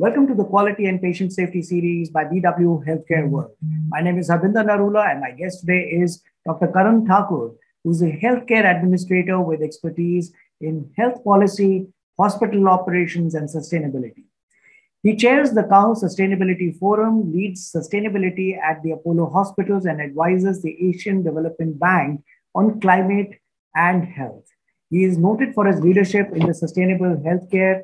Welcome to the Quality and Patient Safety series by BW Healthcare World. My name is Harbinder Narula, and my guest today is Dr. Karan Thakur, who's a healthcare administrator with expertise in health policy, hospital operations, and sustainability. He chairs the CAHO Sustainability Forum, leads sustainability at the Apollo Hospitals, and advises the Asian Development Bank on climate and health. He is noted for his leadership in the sustainable healthcare.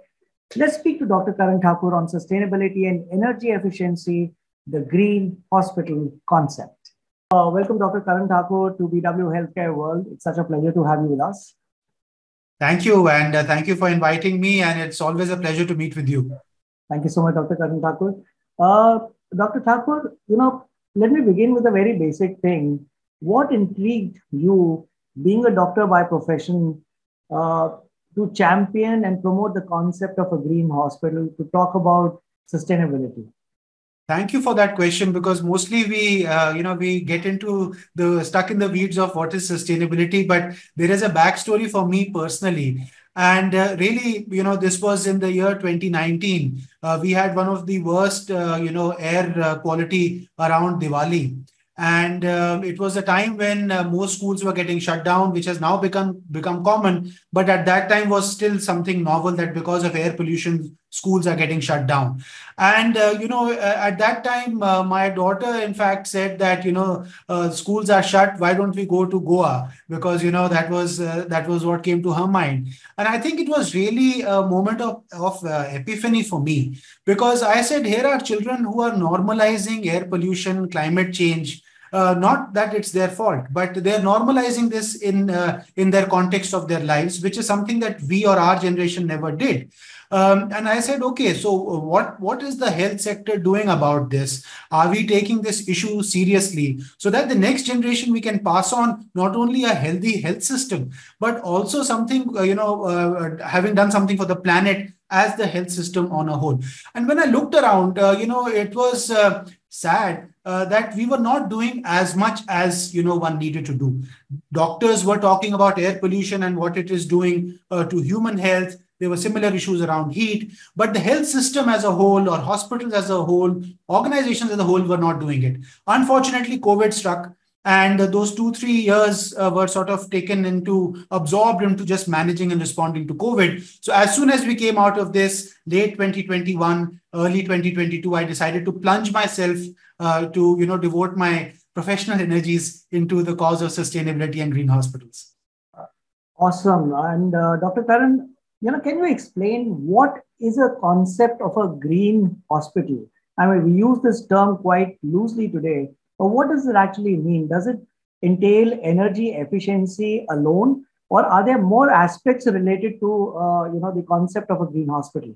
Let's speak to Dr. Karan Thakur on sustainability and energy efficiency, the green hospital concept. Welcome, Dr. Karan Thakur, to BW Healthcare World. It's such a pleasure to have you with us. Thank you, and thank you for inviting me, and it's always a pleasure to meet with you. Thank you so much, Dr. Karan Thakur. Dr. Thakur, let me begin with a very basic thing. What intrigued you, being a doctor by profession, to champion and promote the concept of a green hospital, to talk about sustainability? Thank you for that question, because mostly we get into stuck in the weeds of what is sustainability, but there is a backstory for me personally. And really, this was in the year 2019. We had one of the worst, air quality around Diwali. And it was a time when most schools were getting shut down, which has now become common. But at that time was still something novel, that because of air pollution, schools are getting shut down. And, at that time, my daughter, in fact, said that, schools are shut. Why don't we go to Goa? Because, that was what came to her mind. And I think it was really a moment of epiphany for me, because I said, here are children who are normalizing air pollution, climate change. Not that it's their fault, but they're normalizing this in their context of their lives, which is something that we or our generation never did. And I said, okay, so what is the health sector doing about this? Are we taking this issue seriously, so that the next generation we can pass on not only a healthy health system, but also something, having done something for the planet as the health system on a whole. And when I looked around, it was sad that we were not doing as much as one needed to do. Doctors were talking about air pollution and what it is doing to human health. There were similar issues around heat, but the health system as a whole, or hospitals as a whole, organizations as a whole, were not doing it. Unfortunately, COVID struck, and those 2-3 years were sort of absorbed into just managing and responding to COVID. So as soon as we came out of this, late 2021, early 2022, I decided to plunge myself to devote my professional energies into the cause of sustainability and green hospitals. Awesome. And Dr. Karan, can you explain what is a concept of a green hospital? I mean, we use this term quite loosely today, but what does it actually mean? Does it entail energy efficiency alone, or are there more aspects related to, the concept of a green hospital?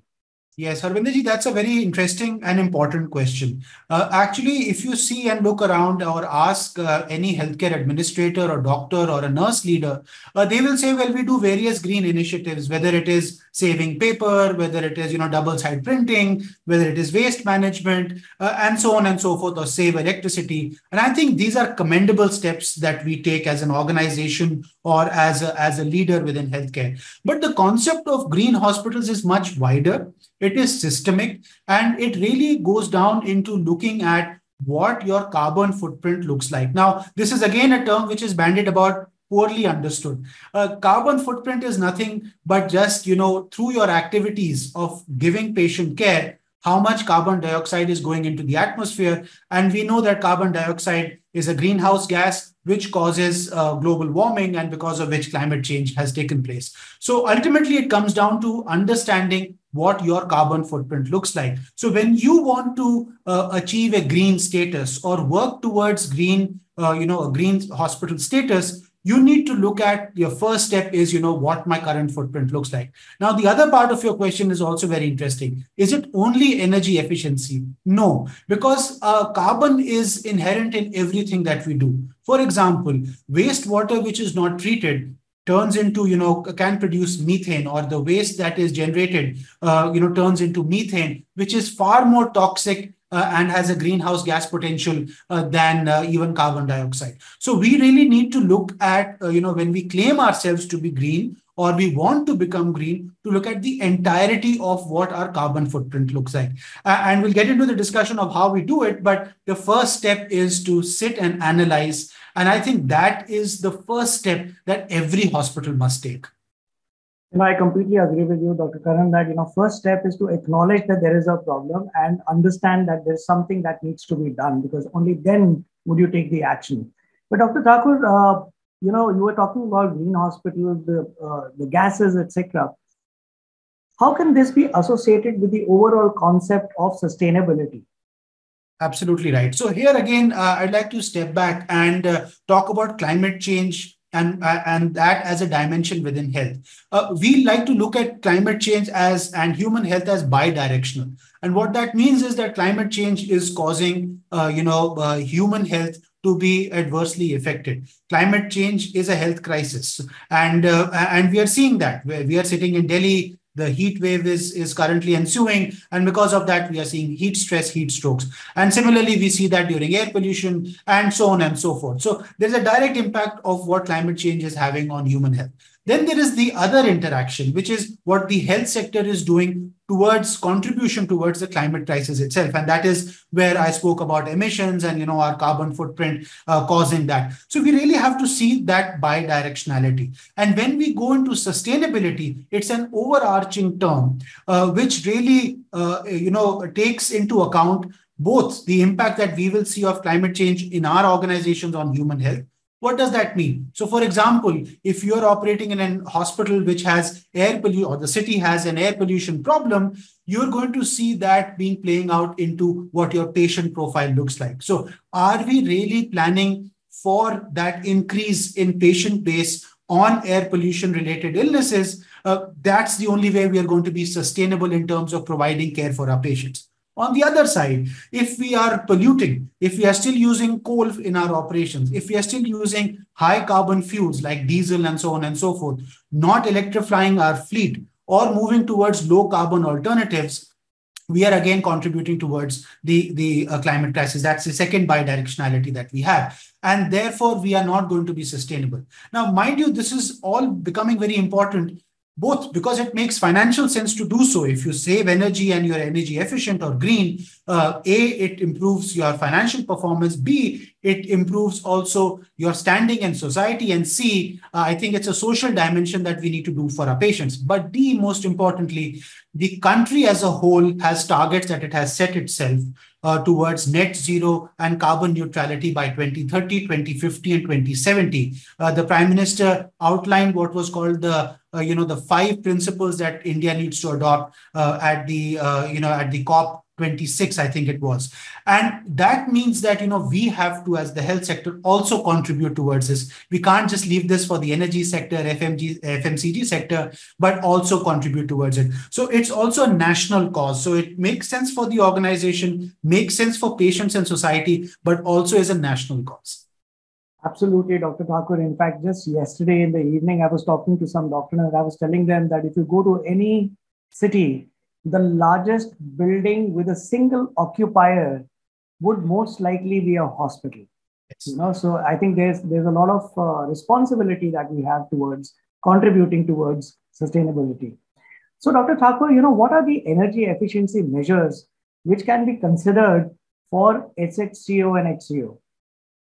Yes, Harvinderji, that's a very interesting and important question. Actually, if you see and look around or ask any healthcare administrator or doctor or a nurse leader, they will say, well, we do various green initiatives, whether it is saving paper, whether it is, double-side printing, whether it is waste management, and so on and so forth, or save electricity. And I think these are commendable steps that we take as an organization or as a leader within healthcare. But the concept of green hospitals is much wider. It is systemic, and it really goes down into looking at what your carbon footprint looks like. Now, this is again a term which is bandied about, poorly understood. Carbon footprint is nothing but just, through your activities of giving patient care, how much carbon dioxide is going into the atmosphere. And we know that carbon dioxide is a greenhouse gas which causes global warming, and because of which climate change has taken place. So ultimately, it comes down to understanding what your carbon footprint looks like. So when you want to achieve a green status or work towards green, a green hospital status, you need to look at your first step is, what my current footprint looks like. Now, the other part of your question is also very interesting. Is it only energy efficiency? No, because carbon is inherent in everything that we do. For example, wastewater which is not treated turns into, can produce methane, or the waste that is generated, turns into methane, which is far more toxic and has a greenhouse gas potential than even carbon dioxide. So we really need to look at, when we claim ourselves to be green, or we want to become green, to look at the entirety of what our carbon footprint looks like. And we'll get into the discussion of how we do it, but the first step is to sit and analyze. And I think that is the first step that every hospital must take. I completely agree with you, Dr. Karan, that, first step is to acknowledge that there is a problem and understand that there's something that needs to be done, because only then would you take the action. But Dr. Thakur, you were talking about green hospitals, the gases, etc. How can this be associated with the overall concept of sustainability? Absolutely right. So here again, I'd like to step back and talk about climate change and that as a dimension within health. We like to look at climate change and human health as bidirectional. And what that means is that climate change is causing, human health to be adversely affected. Climate change is a health crisis, and we are seeing that. We are sitting in Delhi. The heat wave is currently ensuing. And because of that, we are seeing heat stress, heat strokes. And similarly, we see that during air pollution and so on and so forth. So there's a direct impact of what climate change is having on human health. Then there is the other interaction, which is what the health sector is doing towards contribution towards the climate crisis itself. And that is where I spoke about emissions and, our carbon footprint causing that. So we really have to see that bidirectionality. And when we go into sustainability, it's an overarching term, which really, takes into account both the impact that we will see of climate change in our organizations on human health. What does that mean? So, for example, if you're operating in a hospital which has air pollution, or the city has an air pollution problem, you're going to see that being playing out into what your patient profile looks like. So, are we really planning for that increase in patient base on air pollution related illnesses? That's the only way we are going to be sustainable in terms of providing care for our patients. On the other side, if we are polluting, if we are still using coal in our operations, if we are still using high carbon fuels like diesel and so on and so forth, not electrifying our fleet or moving towards low carbon alternatives, we are again contributing towards the climate crisis. That's the second bidirectionality that we have. And therefore, we are not going to be sustainable. Now, mind you, this is all becoming very important, both because it makes financial sense to do so. If you save energy and you're energy efficient or green, A, it improves your financial performance. B, it improves also your standing in society. And C, I think it's a social dimension that we need to do for our patients. But D, most importantly, the country as a whole has targets that it has set itself towards net zero and carbon neutrality by 2030, 2050, and 2070. The Prime Minister outlined what was called the 5 principles that India needs to adopt at the COP26, I think it was. And that means that, we have to, as the health sector, also contribute towards this. We can't just leave this for the energy sector, FMCG sector, but also contribute towards it. So it's also a national cause. So it makes sense for the organization, makes sense for patients and society, but also is a national cause. Absolutely, Dr. Thakur. In fact, just yesterday in the evening, I was talking to some doctor and I was telling them that if you go to any city, the largest building with a single occupier would most likely be a hospital. Yes. So I think there's a lot of responsibility that we have towards contributing towards sustainability. So, Dr. Thakur, what are the energy efficiency measures which can be considered for SHCO and HCO?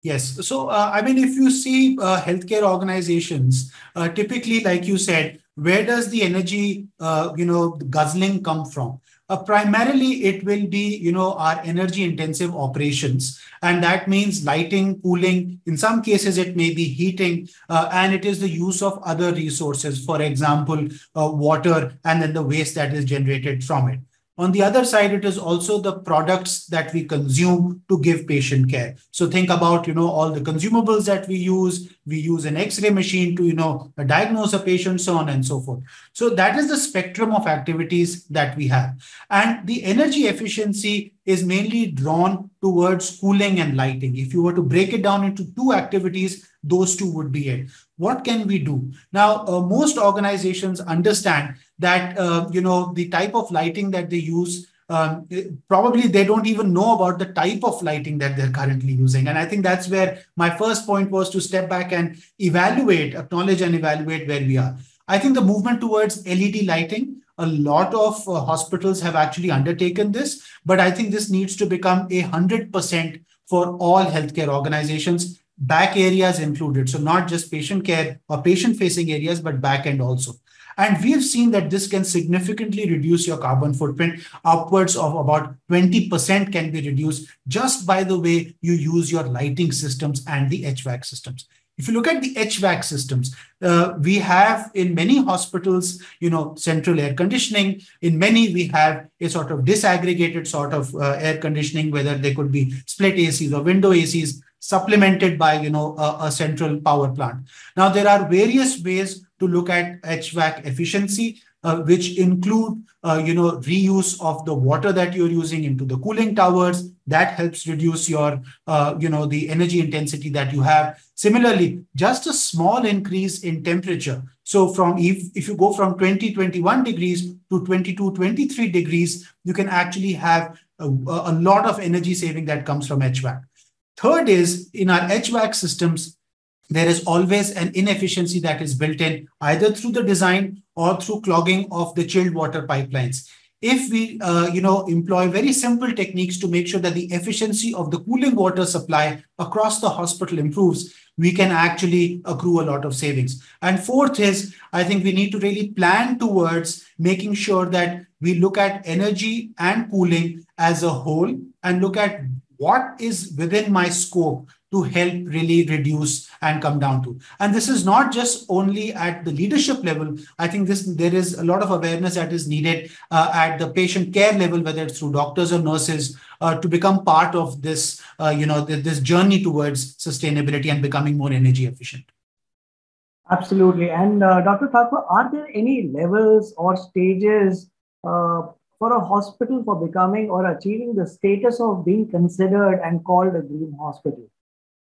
Yes. So, if you see healthcare organizations, typically, like you said, where does the energy, guzzling come from? Primarily, it will be, our energy intensive operations. And that means lighting, cooling. In some cases, it may be heating, and it is the use of other resources, for example, water, and then the waste that is generated from it. On the other side, it is also the products that we consume to give patient care. So think about, all the consumables that we use. We use an X-ray machine to, diagnose a patient, so on and so forth. So that is the spectrum of activities that we have. And the energy efficiency is mainly drawn towards cooling and lighting. If you were to break it down into 2 activities, those 2 would be it. What can we do? Now, most organizations understand that, the type of lighting that they use, probably they don't even know about the type of lighting that they're currently using. And I think that's where my first point was, to step back and acknowledge and evaluate where we are. I think the movement towards LED lighting, a lot of hospitals have actually undertaken this, but I think this needs to become 100% for all healthcare organizations, back areas included. So not just patient care or patient facing areas, but back end also. And we have seen that this can significantly reduce your carbon footprint. Upwards of about 20% can be reduced just by the way you use your lighting systems and the HVAC systems. If you look at the HVAC systems, we have in many hospitals, central air conditioning. In many, we have a sort of disaggregated sort of air conditioning, whether they could be split ACs or window ACs, supplemented by, a central power plant. Now, there are various ways to look at HVAC efficiency, which include, reuse of the water that you're using into the cooling towers. That helps reduce your, the energy intensity that you have. Similarly, just a small increase in temperature. So if you go from 21 degrees to 22-23 degrees, you can actually have a lot of energy saving that comes from HVAC. Third is, in our HVAC systems, there is always an inefficiency that is built in either through the design or through clogging of the chilled water pipelines. If we, employ very simple techniques to make sure that the efficiency of the cooling water supply across the hospital improves, we can actually accrue a lot of savings. And fourth is, I think we need to really plan towards making sure that we look at energy and cooling as a whole and look at what is within my scope to help really reduce and come down to. And this is not just only at the leadership level. I think there is a lot of awareness that is needed at the patient care level, whether it's through doctors or nurses, to become part of this, this journey towards sustainability and becoming more energy efficient. Absolutely. And Dr. Thakur, are there any levels or stages for a hospital for becoming or achieving the status of being considered and called a green hospital?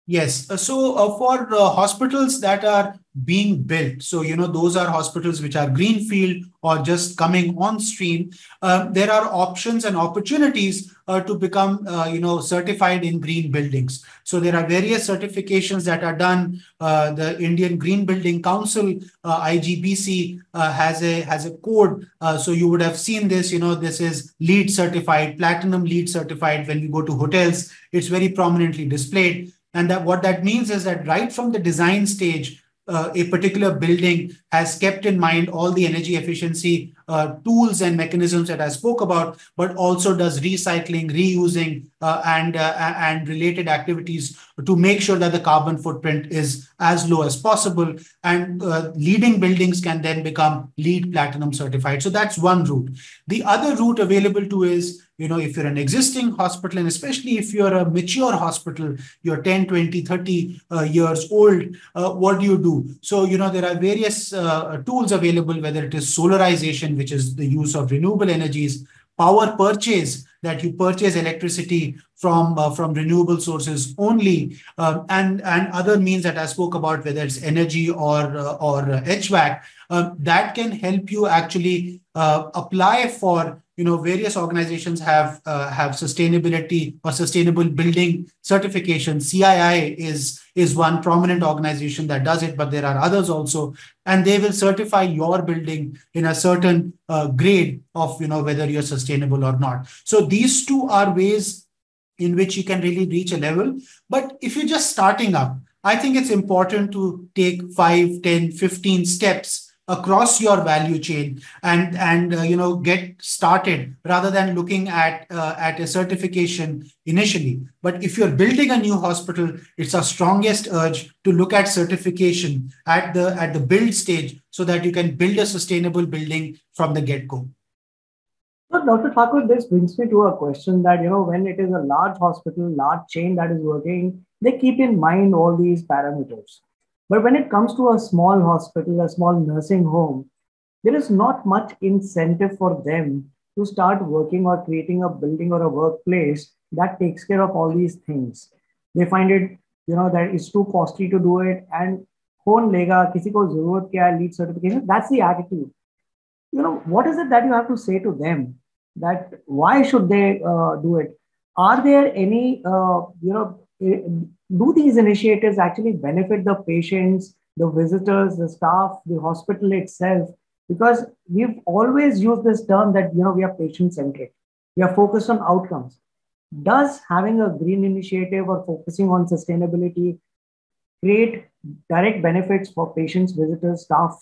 Yes. So for hospitals that are being built, so, those are hospitals which are greenfield or just coming on stream, there are options and opportunities to become, certified in green buildings. So there are various certifications that are done. The Indian Green Building Council, IGBC, has a code. So you would have seen this, this is LEED certified, platinum LEED certified. When you go to hotels, it's very prominently displayed. And what that means is that right from the design stage, a particular building has kept in mind all the energy efficiency tools and mechanisms that I spoke about, but also does recycling, reusing, and related activities to make sure that the carbon footprint is as low as possible. And leading buildings can then become LEED Platinum certified. So that's one route. The other route available to is, if you're an existing hospital, and especially if you're a mature hospital, you're 10, 20, 30 years old, what do you do? So, there are various tools available, whether it is solarization, which is the use of renewable energies, power purchase, that you purchase electricity from renewable sources only, and other means that I spoke about, whether it's energy or HVAC, that can help you actually apply for. Various organizations have sustainability or sustainable building certification. CII is one prominent organization that does it, but there are others also, and they will certify your building in a certain grade of whether you're sustainable or not. So these two are ways in which you can really reach a level. But if you're just starting up, I think it's important to take 5, 10, 15 steps across your value chain and get started rather than looking at a certification initially. But if you're building a new hospital, it's our strongest urge to look at certification at the build stage so that you can build a sustainable building from the get-go. So, Dr. Thakur, this brings me to a question that, when it is a large hospital, large chain that is working, they keep in mind all these parameters. But when it comes to a small hospital, a small nursing home, there is not much incentive for them to start working or creating a building or a workplace that takes care of all these things. They find it, that it's too costly to do it, and kaun lega, kisi ko zarurat kya hai, LEED certification. That's the attitude. What is it that you have to say to them? That why should they do it? Are there any, do these initiatives actually benefit the patients the visitors, the staff, the hospital itself, because we've always used this term that we are patient centric. We are focused on outcomes. Does having a green initiative or focusing on sustainability create direct benefits for patients, visitors, staff?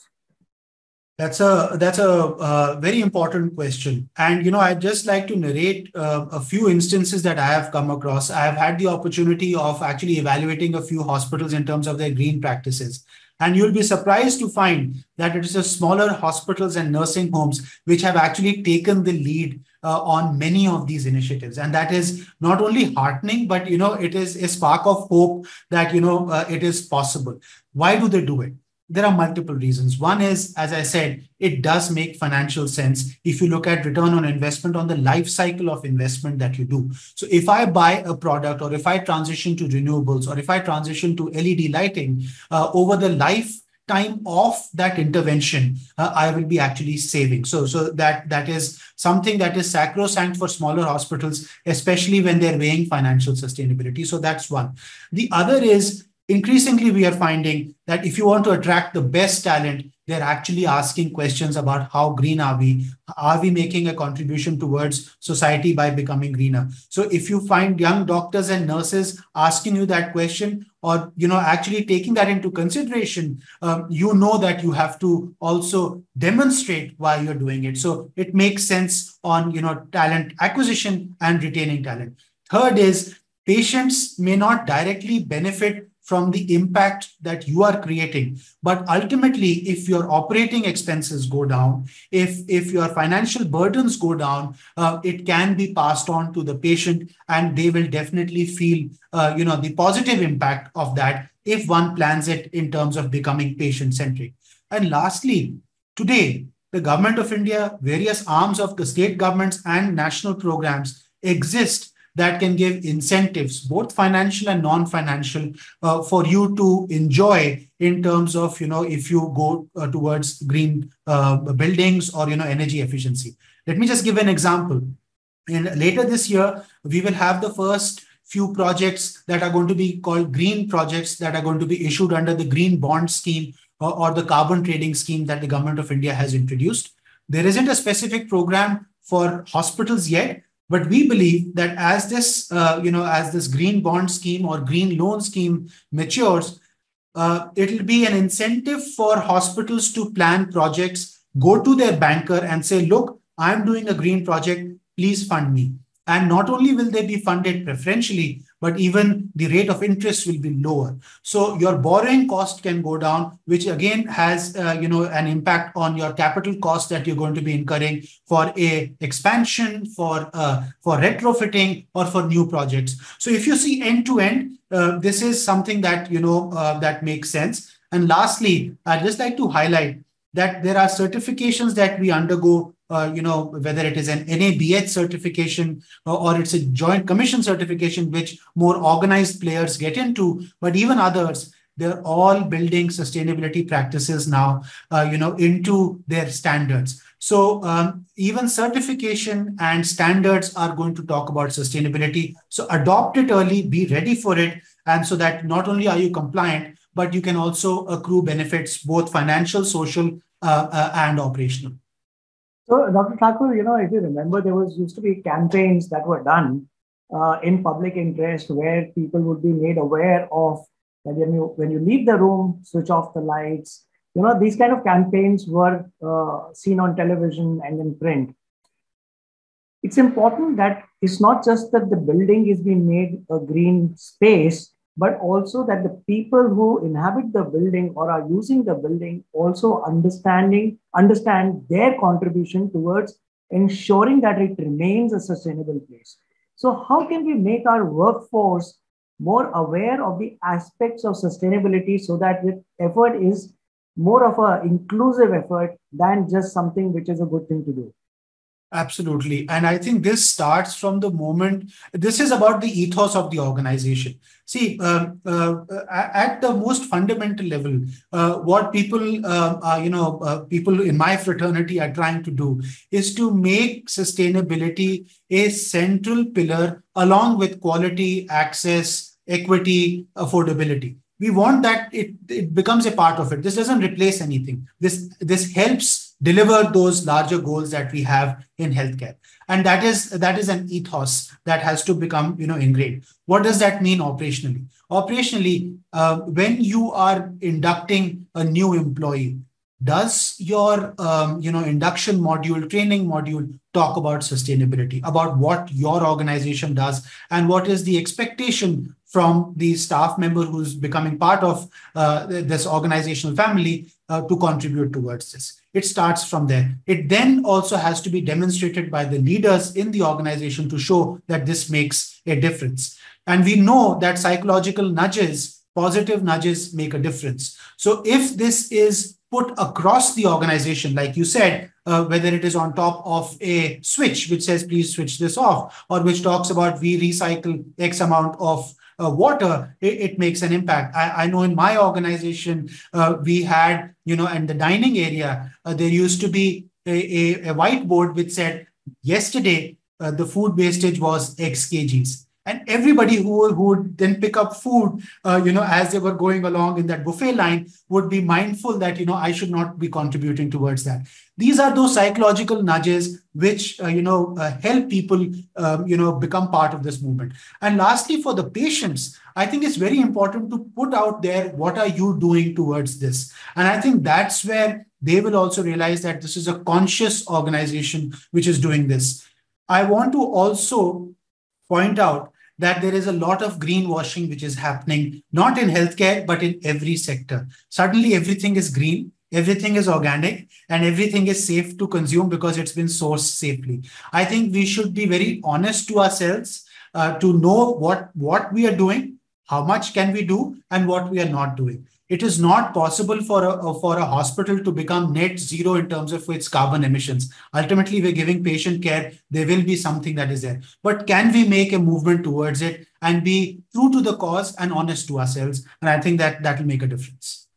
That's a very important question, and I'd just like to narrate a few instances that I have come across. I have had the opportunity of actually evaluating a few hospitals in terms of their green practices, and you'll be surprised to find that it is the smaller hospitals and nursing homes which have actually taken the lead on many of these initiatives, and that is not only heartening, but it is a spark of hope that it is possible. Why do they do it? There are multiple reasons. One is, as I said, it does make financial sense if you look at return on investment on the life cycle of investment that you do. So if I buy a product, or if I transition to renewables, or if I transition to LED lighting, over the lifetime of that intervention, I will be actually saving. So that is something that is sacrosanct for smaller hospitals, especially when they're weighing financial sustainability. So that's one. The other is, increasingly, we are finding that if you want to attract the best talent, they're actually asking questions about how green are we? Are we making a contribution towards society by becoming greener? So if you find young doctors and nurses asking you that question, or actually taking that into consideration, that you have to also demonstrate why you're doing it. So it makes sense on talent acquisition and retaining talent. Third is, patients may not directly benefit from the impact that you are creating. But ultimately, if your operating expenses go down, if your financial burdens go down, it can be passed on to the patient, and they will definitely feel the positive impact of that if one plans it in terms of becoming patient-centric. And lastly, today, the government of India, various arms of the state governments and national programs exist that can give incentives, both financial and non-financial, for you to enjoy in terms of, if you go towards green buildings or, energy efficiency. Let me just give an example. Later this year, we will have the first few projects that are going to be called green projects that are going to be issued under the green bond scheme or the carbon trading scheme that the government of India has introduced. There isn't a specific program for hospitals yet, but we believe that as this green bond scheme or green loan scheme matures, it'll be an incentive for hospitals to plan projects, go to their banker and say, look, I'm doing a green project, please fund me. And not only will they be funded preferentially, but even the rate of interest will be lower. So your borrowing cost can go down, which again has an impact on your capital cost that you're going to be incurring for a expansion, for retrofitting, or for new projects. So if you see end to end, this is something that that makes sense. And lastly, I'd just like to highlight that there are certifications that we undergo, whether it is an NABH certification or it's a joint commission certification, which more organized players get into, but even others, they're all building sustainability practices now, into their standards. So even certification and standards are going to talk about sustainability. So adopt it early, be ready for it. And so that not only are you compliant, but you can also accrue benefits, both financial, social, and operational. So, Dr. Thakur, if you remember, there used to be campaigns that were done in public interest where people would be made aware of that when you leave the room, switch off the lights. These kind of campaigns were seen on television and in print. It's important that it's not just that the building is being made a green space, but also that the people who inhabit the building or are using the building also understand their contribution towards ensuring that it remains a sustainable place. So how can we make our workforce more aware of the aspects of sustainability so that the effort is more of an inclusive effort than just something which is a good thing to do? Absolutely. And I think this starts from the moment, this is about the ethos of the organization. See, at the most fundamental level, what people in my fraternity are trying to do is to make sustainability a central pillar along with quality, access, equity, affordability. We want that it becomes a part of it. This doesn't replace anything. This helps deliver those larger goals that we have in healthcare. And that is an ethos that has to become ingrained. What does that mean operationally? Operationally, when you are inducting a new employee, does your induction module, training module talk about sustainability, about what your organization does, and what is the expectation from the staff member who's becoming part of this organizational family to contribute towards this? It starts from there. It then also has to be demonstrated by the leaders in the organization to show that this makes a difference. And we know that psychological nudges, positive nudges, make a difference. So if this is put across the organization, like you said, whether it is on top of a switch which says, please switch this off, or which talks about we recycle X amount of water, it makes an impact. I know in my organization, we had, in the dining area, there used to be a whiteboard which said, yesterday, the food wastage was X kgs. And everybody who would then pick up food, as they were going along in that buffet line would be mindful that, I should not be contributing towards that. These are those psychological nudges which, help people, become part of this movement. And lastly, for the patients, I think it's very important to put out there, what are you doing towards this? And I think that's where they will also realize that this is a conscious organization which is doing this. I want to also point out that there is a lot of greenwashing which is happening, not in healthcare, but in every sector. Suddenly, everything is green, everything is organic, and everything is safe to consume because it's been sourced safely. I think we should be very honest to ourselves to know what we are doing, how much can we do, and what we are not doing. It is not possible for a hospital to become net zero in terms of its carbon emissions. Ultimately, we're giving patient care. There will be something that is there. But can we make a movement towards it and be true to the cause and honest to ourselves? And I think that will make a difference.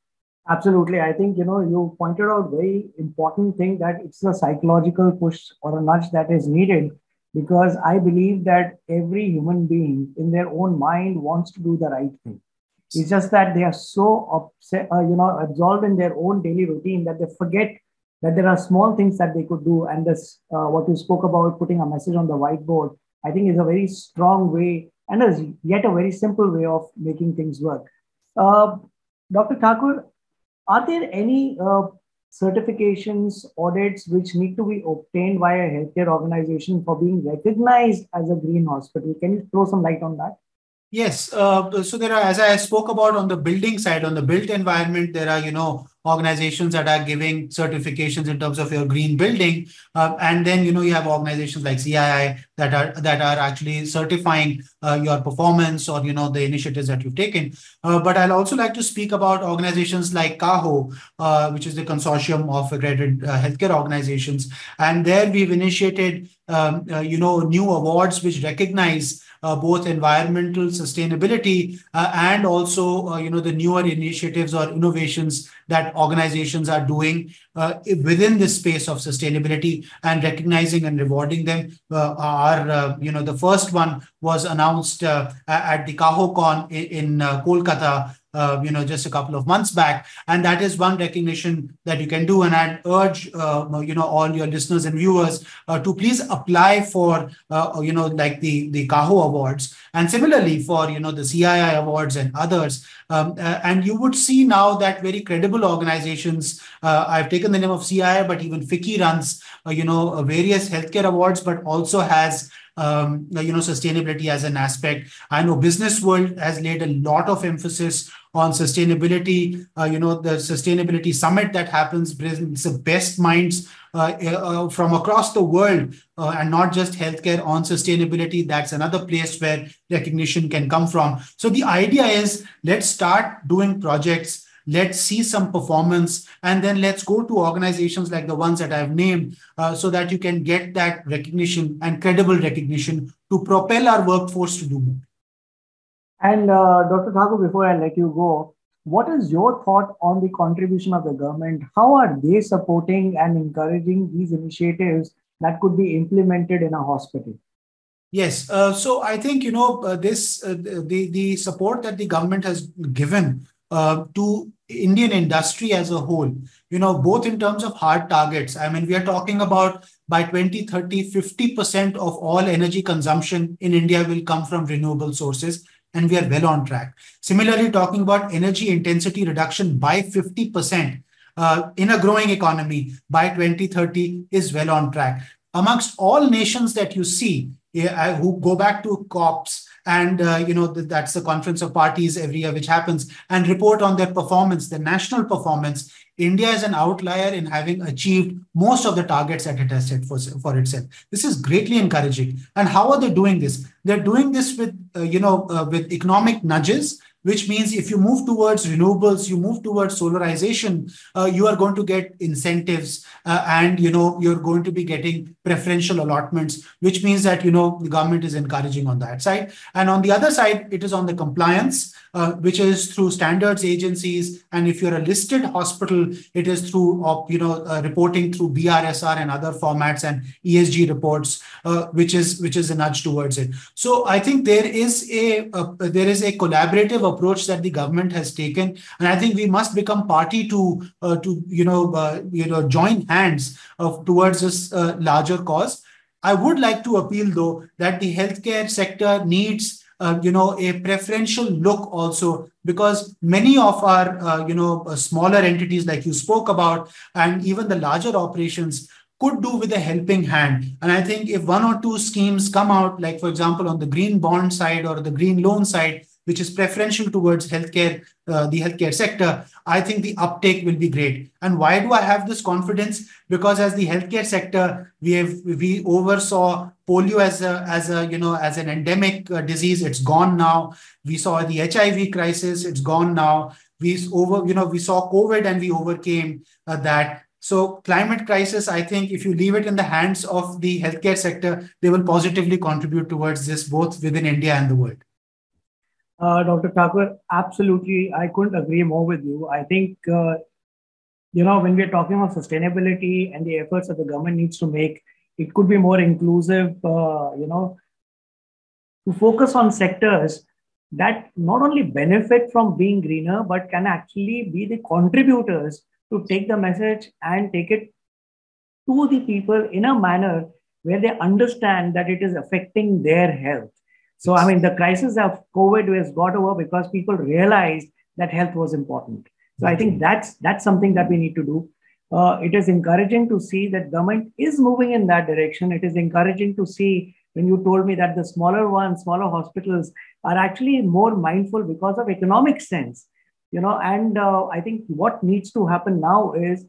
Absolutely. I think, you pointed out very important thing, that it's a psychological push or a nudge that is needed, because I believe that every human being in their own mind wants to do the right thing. It's just that they are so absorbed in their own daily routine that they forget that there are small things that they could do. And this, what you spoke about, putting a message on the whiteboard, I think is a very strong way, and is yet a very simple way of making things work. Dr. Thakur, are there any certifications, audits which need to be obtained by a healthcare organization for being recognized as a green hospital? Can you throw some light on that? Yes. So there are, as I spoke about on the building side, on the built environment, there are, organizations that are giving certifications in terms of your green building. And then, you have organizations like CII that are actually certifying your performance or, the initiatives that you've taken. But I'll also like to speak about organizations like CAHO, which is the consortium of accredited healthcare organizations. And there we've initiated, new awards which recognize both environmental sustainability and also, the newer initiatives or innovations that organizations are doing within this space of sustainability, and recognizing and rewarding them. The first one was announced at the CAHO in Kolkata, just a couple of months back. And that is one recognition that you can do. And I'd urge, all your listeners and viewers to please apply for, like the CAHO awards. And similarly for, the CII awards and others. And you would see now that very credible organizations, I've taken the name of CII, but even FICCI runs, various healthcare awards, but also has sustainability as an aspect. I know Businessworld has laid a lot of emphasis on sustainability. The sustainability summit that happens brings the best minds from across the world, and not just healthcare, on sustainability. That's another place where recognition can come from. So the idea is, let's start doing projects. Let's see some performance, and then let's go to organizations like the ones that I've named, so that you can get that recognition and credible recognition to propel our workforce to do more. And Dr. Thakur, before I let you go, what is your thought on the contribution of the government? How are they supporting and encouraging these initiatives that could be implemented in a hospital? Yes. So I think, the support that the government has given to Indian industry as a whole, both in terms of hard targets. I mean, we are talking about by 2030, 50% of all energy consumption in India will come from renewable sources, and we are well on track. Similarly, talking about energy intensity reduction by 50% in a growing economy by 2030 is well on track. Amongst all nations that you see who go back to COPs, and that's the Conference of Parties every year, which happens, and report on their performance, their national performance, India is an outlier in having achieved most of the targets that it has set for itself. This is greatly encouraging. And how are they doing this? They're doing this with with economic nudges, which means if you move towards renewables, you move towards solarization, you are going to get incentives and, you're going to be getting preferential allotments, which means that, the government is encouraging on that side. And on the other side, it is on the compliance, which is through standards agencies. And if you're a listed hospital, it is through, reporting through BRSR and other formats and ESG reports, which is a nudge towards it. So I think there is a collaborative approach that the government has taken, and I think we must become party to join hands towards this larger cause. I would like to appeal, though, that the healthcare sector needs a preferential look also, because many of our smaller entities like you spoke about, and even the larger operations, could do with a helping hand. And I think if one or two schemes come out, like, for example, on the green bond side or the green loan side, which is preferential towards healthcare, the healthcare sector, I think the uptake will be great. And why do I have this confidence? Because as the healthcare sector, we oversaw polio as an endemic disease. It's gone now. We saw the HIV crisis. It's gone now. We saw COVID and we overcame that. So climate crisis, I think if you leave it in the hands of the healthcare sector, they will positively contribute towards this, both within India and the world. Dr. Thakur, absolutely. I couldn't agree more with you. I think, when we're talking about sustainability and the efforts that the government needs to make, it could be more inclusive, to focus on sectors that not only benefit from being greener, but can actually be the contributors to take the message and take it to the people in a manner where they understand that it is affecting their health. So, I mean, the crisis of COVID has got over because people realized that health was important. So I think that's something that we need to do. It is encouraging to see that government is moving in that direction. It is encouraging to see when you told me that the smaller hospitals are actually more mindful because of economic sense, and I think what needs to happen now is,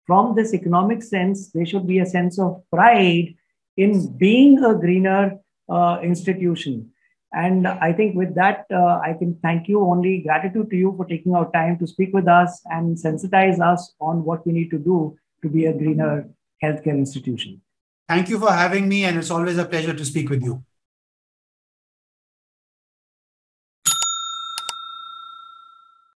from this economic sense, there should be a sense of pride in being a greener institution. And I think with that, I can thank you, only gratitude to you for taking our time to speak with us and sensitize us on what we need to do to be a greener healthcare institution. Thank you for having me, and it's always a pleasure to speak with you.